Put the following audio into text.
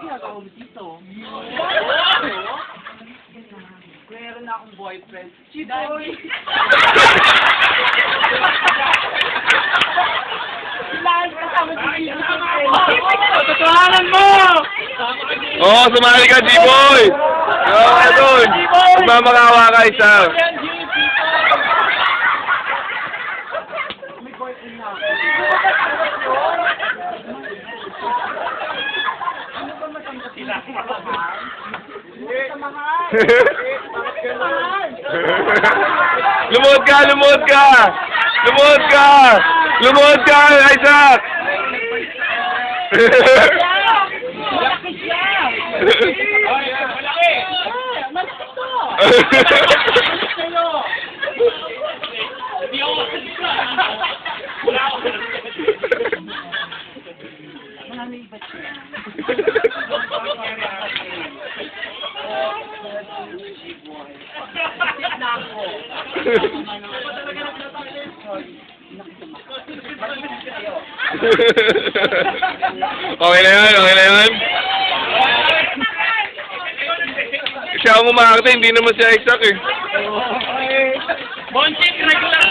ginagawa mo dito? Meron na akong boyfriend. Chiboy! Lahat kasama si Totohanan mo! Oo, sumali ka, G-Boy! Oo, ka doon! Magmamakawa ka isa. May boyfriend na ako. Ano ba matanggap sila? Lumuhod ka! Lumuhod ka! Lumuhod ka! Lumuhod ka, Isaac! Malaki siya! Malaki! Malaki to! Sa'yo! Hindi ako wala ako. Marami iba siya. Okay na yan, okay na yan. Siya ang umakita, hindi naman si Isaac eh. Bonchik, regular